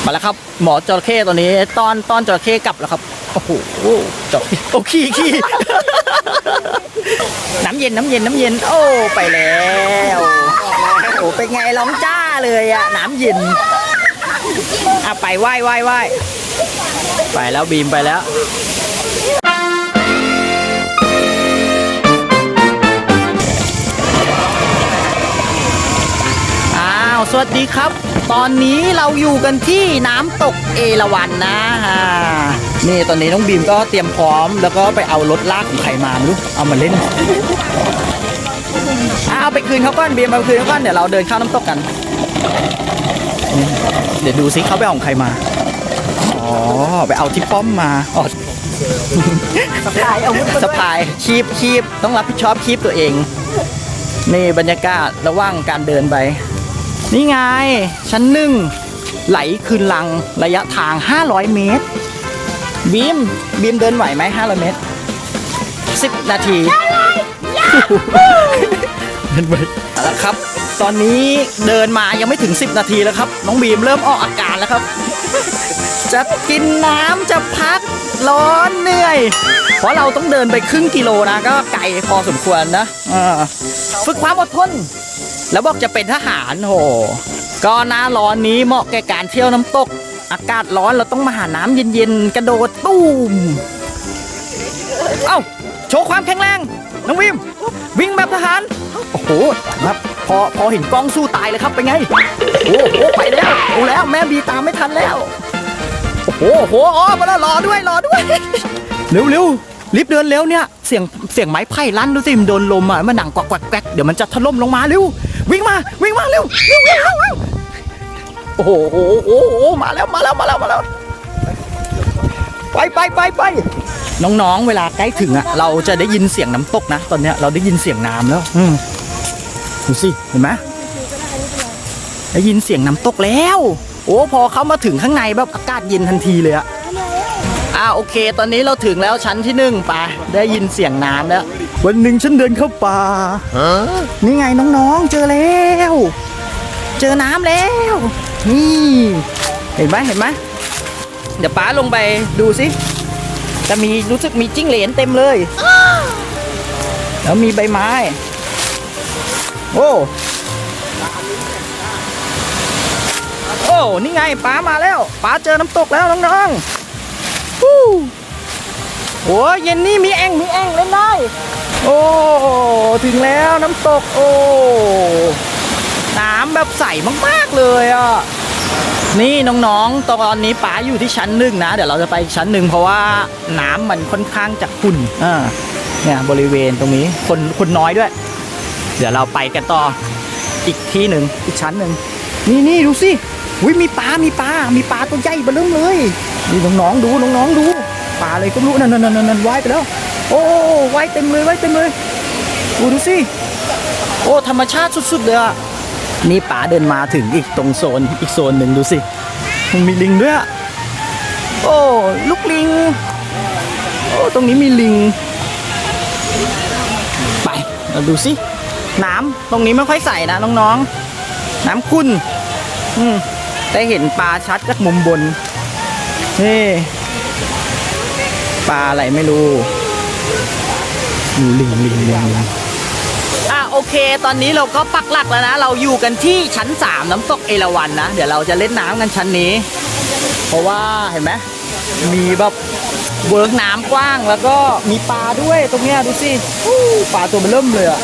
มาแล้วครับหมอจระเข้ตัวนี้ต้อนจระเข้กลับแล้วครับโอ้โหจระเข้โอ้ขี้ น้ำเย็นโอ้ไปแล้วโอ้เป็นไงร้องจ้าเลยอะน้ำเย็นอ่ะไปไหว้ไปแล้วบีมไปแล้วสวัสดีครับตอนนี้เราอยู่กันที่น้ำตกเอราวัณนะฮะนี่ตอนนี้น้องบีมก็เตรียมพร้อมแล้วก็ไปเอารถลากของใครมาไม่รู้เอามาเล่นเอาไปคืนเขาก่อนบีมเอาไปคืนเขาก่อนเดี๋ยวเราเดินเข้าน้ำตกกันเดี๋ยวดูซิเขาไปเอาของใครมาอ๋อไปเอาที่ป้อมมาอ๋อสะพายคีบต้องรับผิดชอบคีบตัวเองนี่บรรยากาศระหว่างการเดินไปนี่ไงชั้นหนึ่งไหลคืนลังระยะทาง500เมตรบีมเดินไหวไหม500เมตร10นาทีเดินไหวแล้วครับตอนนี้เดินมายังไม่ถึง10นาทีแล้วครับน้องบีมเริ่มออกอาการแล้วครับจะกินน้ำจะพักร้อนเหนื่อยเพราะเราต้องเดินไปครึ่งกิโลนะก็ไกลพอสมควรนะฝึกความอดทนแล้วบอกจะเป็นทหารโหก็หน้าร้อนนี้เหมาะแก่การเที่ยวน้ำตกอากาศร้อนเราต้องมาหาน้ำเย็นๆกระโดดตุ้มเอ้าโชว์ความแข็งแรงน้องวิมวิ่งแบบทหารโอ้โหครับพอเห็นกล้องสู้ตายเลยครับเป็นไงโอ้โหไปแล้วโอ้แล้วแม่บีตามไม่ทันแล้วโอ้โหอ๋อมาแล้วรอด้วยเร็วรีบเดินเร็วเนี่ยเสียงไม้ไผ่ลั่นดูสิมันโดนลมอ่ะมันหนังกวักเดี๋ยวมันจะถล่มลงมาเร็ววิ่งมาเร็วโอ้โหมาแล้วไปน้องๆเวลาใกล้ถึงอ่ะเราจะได้ยินเสียงน้ำตกนะตอนเนี้ยเราได้ยินเสียงน้ำแล้วดูสิเห็นไหมได้ยินเสียงน้ำตกแล้วโอ้พอเข้ามาถึงข้างในแบบอากาศเย็นทันทีเลยอะโอเคตอนนี้เราถึงแล้วชั้นที่1ไปได้ยินเสียงน้ำแล้ววันหนึ่งฉันเดินเข้าป่านี่ไงน้องๆเจอแล้วเจอน้ำแล้วนี่เห็นไหมเดี๋ยวป้าลงไปดูสิจะมีรู้สึกมีจิ้งเหลนเต็มเลยแล้วมีใบไม้โอ้นี่ไงป้ามาแล้วป้าเจอน้ำตกแล้วน้องๆโอ้เย็นนี่มีแอ่งเล่นได้โอ้ถึงแล้วน้ำตกโอ้น้ำแบบใสมากๆเลยอ่ะนี่น้องๆตอนนี้ป้าอยู่ที่ชั้น1นะเดี๋ยวเราจะไปชั้น1เพราะว่าน้ำมันค่อนข้างจะขุ่นเนี่ยบริเวณตรงนี้คนน้อยด้วยเดี๋ยวเราไปกันต่ออีกที่หนึ่งอีกชั้นหนึ่งนี่ดูสิมีปลาตัวใหญ่เบ้อเริ่มเลยนี่น้องๆดูปลาเลยก็รู้นั่นว่ายไปแล้วโอ้ว่ายเต็มเลยดูสิโอ้ธรรมชาติสุดๆเลยอ่ะนี่ปลาเดินมาถึงอีกตรงอีกโซนหนึ่งดูสิมันมีลิงด้วยโอ้ลูกลิงโอ้ตรงนี้มีลิงไปเราดูสิน้ำตรงนี้ไม่ค่อยใสนะน้องๆน้ำขุ่นได้เห็นปลาชัดจากมุมบนนี่ปลาอะไรไม่รู้ลิงโอเคตอนนี้เราก็ปักหลักแล้วนะเราอยู่กันที่ชั้น3น้ำตกเอราวัณนะเดี๋ยวเราจะเล่นน้ำกันชั้นนี้เพราะว่าเห็นไหมมีแบบเวิร์กน้ำกว้างแล้วก็มีปลาด้วยตรงเนี้ยดูสิปลาตัวมันเริ่มเลยอะ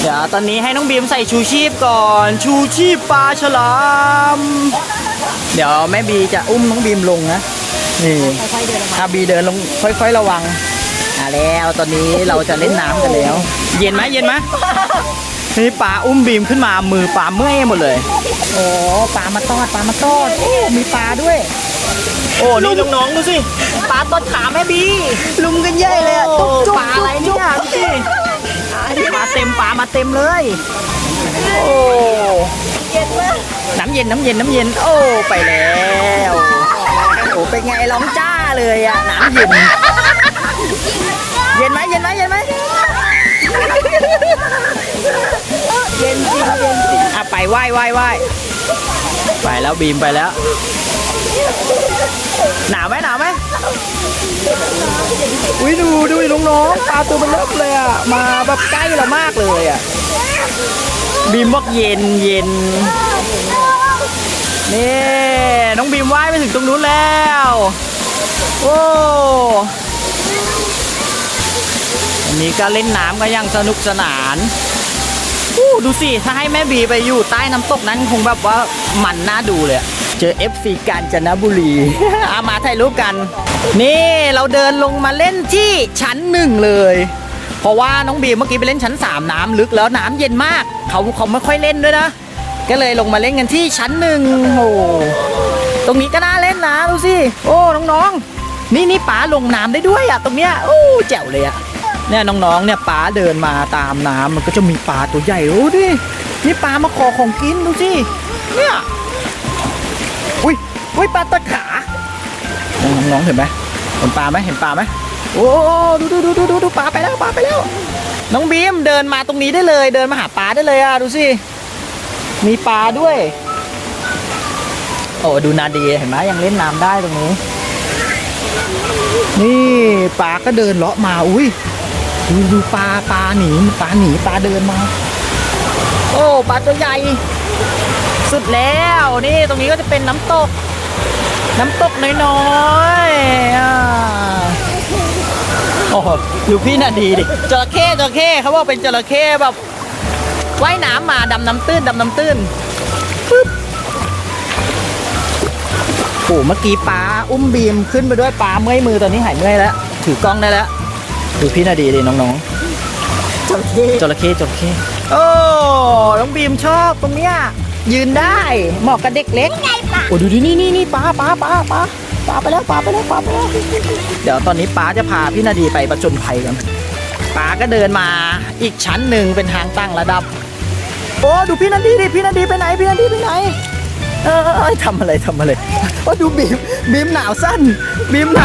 เดี๋ยวตอนนี้ให้น้องบีมใส่ชูชีพก่อนชูชีพปลาฉลามเดี๋ยวแม่บีจะอุ้มน้องบีมลงนะนี่ถ้าบีเดินลงค่อยๆระวังแล้วตอนนี้เราจะเล่นน้ำกันแล้วเย็นไหมนี่ปลาอุ้มบีมขึ้นมามือปลาเมื่อยหมดเลยโอ้ปลามาตอดโอ้มีปลาด้วยโอ้นี่น้องๆดูสิปลาต้นขาแม่บีลุมกันใหญ่เลยปลาอะไรเนี่ยดูสิมาเต็มเลยโอ้น้ำเย็นโอ้ไปแล้วโอ้เป็นไงร้องจ้าเลยอะน้ำเย็นไหมเย็นจริงไปไหว้ไป แล้วบีมไปแล้วหนาวไหมหนาวไหมอุ้ยดูน้องๆปลาตัวมันเริ่มเลยอ่ะมาแบบใกล้เรามากเลยอ่ะบีมบอกเย็นนี่น้องบีมว่ายไปถึงตรงนู้นแล้วโอ้อันนี้ก็เล่นน้ำก็ยังสนุกสนานดูสิถ้าให้แม่บีไปอยู่ใต้น้ำตกนั้นคงแบบว่ามันน่าดูเลยเจอ FC กาญจนบุรี มาถ่ายรูปกันนี่เราเดินลงมาเล่นที่ชั้น1เลยเพราะว่าน้องบีมเมื่อกี้ไปเล่นชั้น3น้ำลึกแล้วน้ำเย็นมากเขาไม่ค่อยเล่นด้วยนะก็เลยลงมาเล่นกันที่ชั้น1โอ้ตรงนี้ก็น่าเล่นนะดูสิโอ้น้องๆนี่ป๋าลงน้ำได้ด้วยอ่ะตรงเนี้ยโอ้แจ๋วเลยอ่ะเนี่ยน้องๆเนี่ยป๋าเดินมาตามน้ำมันก็จะมีปลาตัวใหญ่โอ้ดินี่ปลามาขอของกินดูสิเนี่ยอุ้ยปลาตะขาน้องๆเห็นไหมเห็นปลาไหมโอ้ดูปลาไปแล้วน้องบีมเดินมาตรงนี้ได้เลยเดินมาหาปลาได้เลยอ่ะดูสิมีปลาด้วยโอ้ดูนาดีเห็นไหมยังเล่นน้ำได้ตรงนี้นี่ปลาก็เดินเลาะมาอุ้ยดูปลาหนีปลาเดินมาโอ้ปลาตัวใหญ่สุดแล้วนี่ตรงนี้ก็จะเป็นน้ำตกน้อยโอ้ดูพี่นาดีดิจระเข้เขาบอกเป็นจระเข้แบบว่ายน้ำมาดำน้ำตื้นปึ๊บโอ้เมื่อกี้ป้าอุ้มบีมขึ้นไปด้วยป้าเมื่อยมือตอนนี้หายเมื่อยแล้วถือกล้องได้แล้วดูพี่นาดีดิน้องๆจระเข้โอ้น้องบีมชอบตรงเนี้ยยืนได้เหมาะกับเด็กเล็กโอ้ดูดินี่ป้าไปแล้วเดี๋ยวตอนนี้ป้าจะพาพี่นาดีไปประจนภัยกันป้าก็เดินมาอีกชั้นหนึ่งเป็นทางตั้งระดับโอ้ดูพี่นาดีดิพี่นาดีไปไหนทำอะไรโอ้ดูบีมหนาวสั้นบีมล้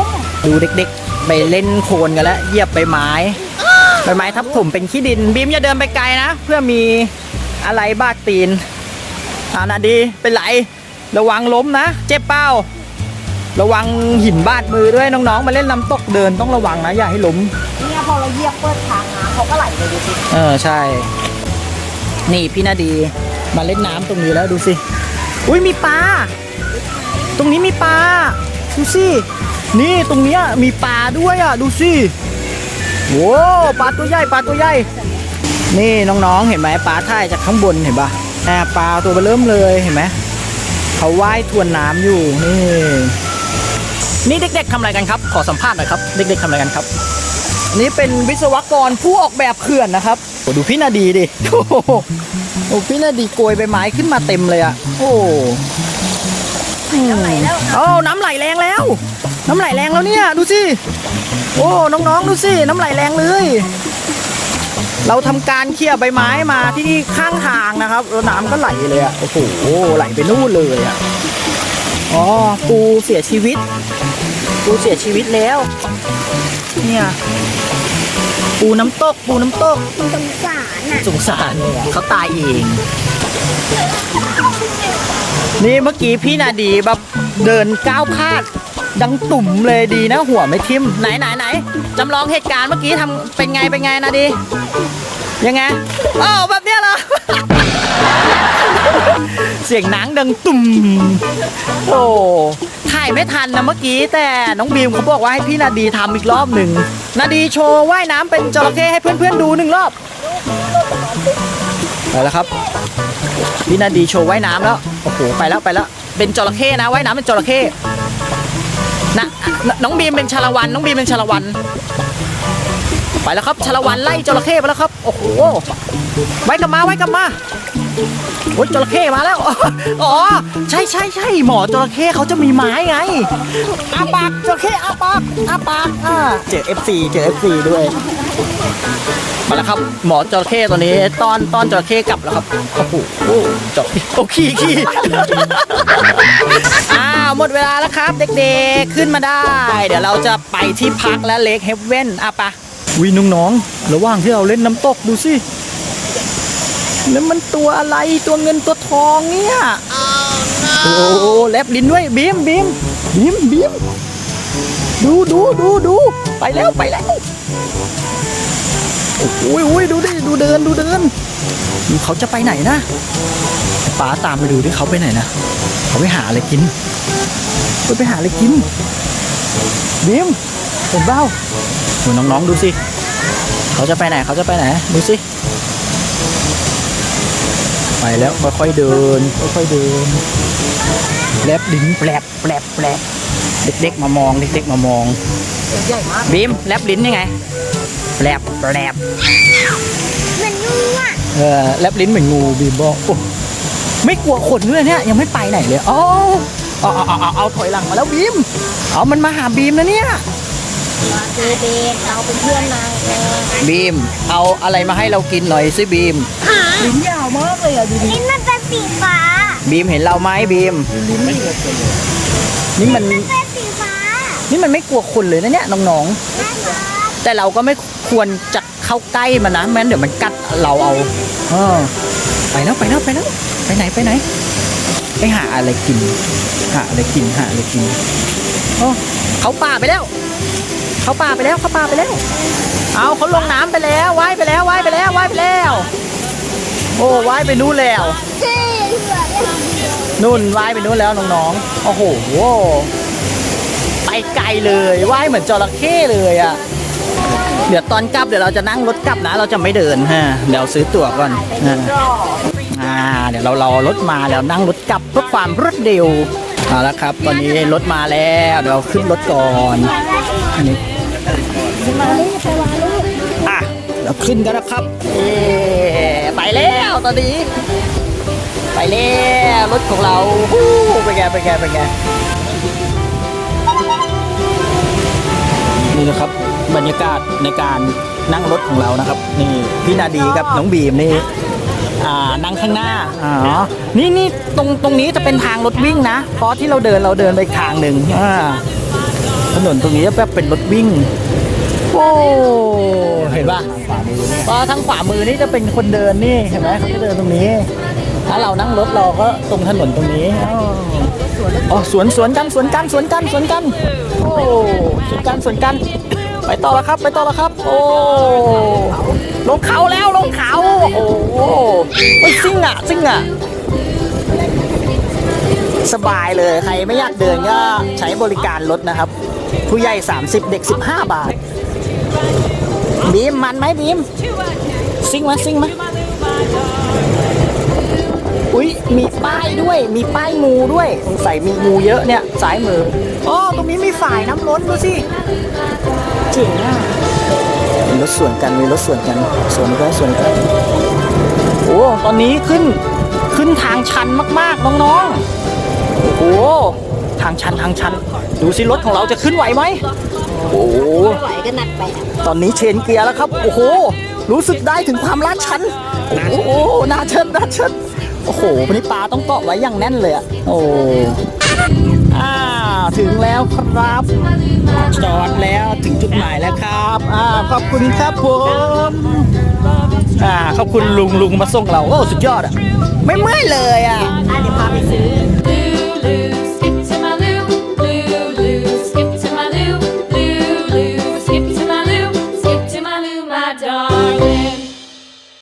มดูเด็กๆไปเล่นโคลนกันแล้วเหยียบใบไม้ทับถมเป็นขี้ดินบีมอย่าเดินไปไกลนะเพื่อมีอะไรบาดตีนนาดีเป็นไรระวังล้มนะเจ็บเปล่าระวังหินบาดมือด้วยน้องๆมาเล่นน้ำตกเดินต้องระวังนะอย่าให้ล้มเนี่ยพอเราเหยียบเปิดทางน้ำเขาก็ไหลเลยดูสิใช่นี่พี่นาดีมาเล่นน้ำตรงนี้แล้วดูสิอุ้ยมีปลาตรงนี้มีปลาดูสินี่ตรงเนี้ยมีปลาด้วยอ่ะดูสิโว้ปลาตัวใหญ่นี่น้องๆเห็นไหมปลาถ่ายจากข้างบนเห็นปะปลาตัวเบริ่มเลยเห็นไหมเขาว่ายทวนน้ำอยู่นี่เด็กๆทำอะไรกันครับขอสัมภาษณ์หน่อยครับเด็กๆทำอะไรกันครับนี่เป็นวิศวกรผู้ออกแบบเขื่อนนะครับโอ้ดูพี่นาดีดิโอ้พี่นาดีโกยใบไม้ขึ้นมาเต็มเลยอ่ะโอ้น้ำไหลแรงแล้วเนี่ยดูสิโอ้น้องๆดูสิน้ำไหลแรงเลยเราทำการเขี่ยใบไม้มาที่ข้างทางนะครับแล้วน้ำก็ไหลเลยอ่ะโอ้โหไหลไปนู่นเลยอ่ะอ๋อปูเสียชีวิตแล้วเนี่ยปูน้ำตกสงสารเขาตายเองนี่เมื่อกี้พี่นาดีแบบเดินก้าวพลาดดังตุ่มเลยดีนะหัวไม่ทิ่มไหนจำลองเหตุการณ์เมื่อกี้ทำเป็นไงนาดียังไงแบบเนี้ยเหรอ เสียงหนังดังตุ่มโอ้ถ่ายไม่ทันนะเมื่อกี้แต่น้องบีมเขาบอกว่าให้พี่นาดีทำอีกรอบหนึ่งนาดีโชว์ว่ายน้ำเป็นจระเข้ให้เพื่อนๆดู1 รอบไปแล้วครับพี่นาดีโชว์ว่ายน้ำแล้วโอ้โหไปแล้วเป็นจระเข้นะว่ายน้ำเป็นจระเข้นะน้องบีมเป็นชาละวันไปแล้วครับชาละวันไล่จระเข้ไปแล้วครับโอ้โหไว้กลับมาโอ้ยจระเข้มาแล้วอ๋อใช่หมอจระเข้เขาจะมีไม้ไงอาปากจระเข้อาปากเจอ FC ด้วยมาแล้วครับหมอจระเข้ตัวนี้ต้อนจระเข้กลับแล้วครับโอ้โหจระเข้โอ้ขี้หมดเวลาแล้วครับเด็กๆขึ้นมาได้เดี๋ยวเราจะไปที่พักและเลคเฮฟเว่นปะวิน้องๆระหว่างที่เราเล่นน้ำตกดูสิ แล้วมันตัวอะไรตัวเงินตัวทองเนี่ยโอ้แลบลิ้นด้วยบีมดูไปแล้วโอ้ยดูดิดูเดินเขาจะไปไหนนะป๋าตามไปดูดิเขาไปไหนนะเขาไปหาอะไรกินไปหาอะไรกินบีมเห็นเปล่าน้องๆดูสิเขาจะไปไหนดูสิไปแล้วค่อยๆเดินแลบลิ้นแปลบเด็กๆมามองใหญ่มากบีมแลบลิ้นยังไงแปลบ เหมือนงูอ่ะแลบลิ้นเหมือนงูบีมบอกโอ้ไม่กลัวขนด้วยเนี่ยยังไม่ไปไหนเลยเอาถอยหลังมาแล้วบีมเอามันมาหาบีมนะเนี่ยมาเจอเบนเราเป็นเพื่อนนายบีมเอาอะไรมาให้เรากินหน่อยสิบีมลิ้นยาวมากเลยอ่ะดูดิลิ้นมันเป็นสีฟ้าบีมเห็นเราไหมบีมนี่มันเป็นสีฟ้านี่มันไม่กลัวคนเลยนะเนี่ยน้องๆแต่เราก็ไม่ควรจะเข้าใกล้มันนะแม้นเดี๋ยวมันกัดเราเอาไปแล้วไปไหนไปหาอะไรกินเขาป่าไปแล้วเอาเขาลงน้ำไปแล้วว่ายไปแล้วโอ้ว่ายไปนู้นแล้วนู่นว่ายไปนู้นแล้วน้องๆโอ้โหไปไกลเลยว่ายเหมือนจระเข้เลยอ่ะเดี๋ยวตอนกลับเดี๋ยวเราจะนั่งรถกลับนะเราจะไม่เดินเดี๋ยวซื้อตั๋วก่อนเดี๋ยวเรารอรถมาแล้วนั่งรถกลับเพื่อความรวดเร็วเอาละครับตอนนี้รถมาแล้วเดี๋ยวเราขึ้นรถก่อนอันนี้เราขึ้นกันนะครับไปแล้วตอนนี้ไปแล้วรถของเราไปแกนี่นะครับบรรยากาศในการนั่งรถของเรานะครับนี่พี่นาดีกับน้องบีมนี่นั่งข้างหน้านี่ตรงนี้จะเป็นทางรถวิ่งนะเพราะที่เราเดินไปทางหนึ่งถนนตรงนี้จะแบบเป็นรถวิ่งโอ้เห็นป่ะเพราะทางขวามือนี่จะเป็นคนเดินนี่เห็นไหมเขาจะเดินตรงนี้ถ้าเรานั่งรถเราก็ตรงถนนตรงนี้สวนกันโอ้สวนกันไปต่อแล้วครับโอ้ลงเขาโอ้ซิ่งอ่ะสบายเลยใครไม่อยากเดินก็ใช้บริการรถนะครับผู้ใหญ่30เด็ก15 บาทบีมมันไหมบีมซิ่งไหมอุ้ยมีป้ายด้วยมีป้ายงูด้วยสงสัยมีงูเยอะเนี่ยซ้ายมือตรงนี้มีฝ่ายน้ำล้นดูสิเจ๋งอ่ะมีรถสวนกันสวนกันโอ้ตอนนี้ขึ้นทางชันมากๆน้องๆโอ้ทางชันดูสิรถของเราจะขึ้นไหวไหมโอ้ไหวก็หนักไปตอนนี้เชนเกียร์แล้วครับโอ้โหรู้สึกได้ถึงความลาดชันโอ้โหน่าเชิดโอ้โหวันนี้ปลาต้องเกาะไว้อย่างแน่นเลยอ่ะโอ้ถึงแล้วครับจอดแล้วถึงจุดหมายแล้วครับขอบคุณครับผมขอบคุณลุงมาส่งเราโอ้สุดยอดอ่ะไม่เมื่อยเลยอ่ะเดี๋ยวพาไปซื้อ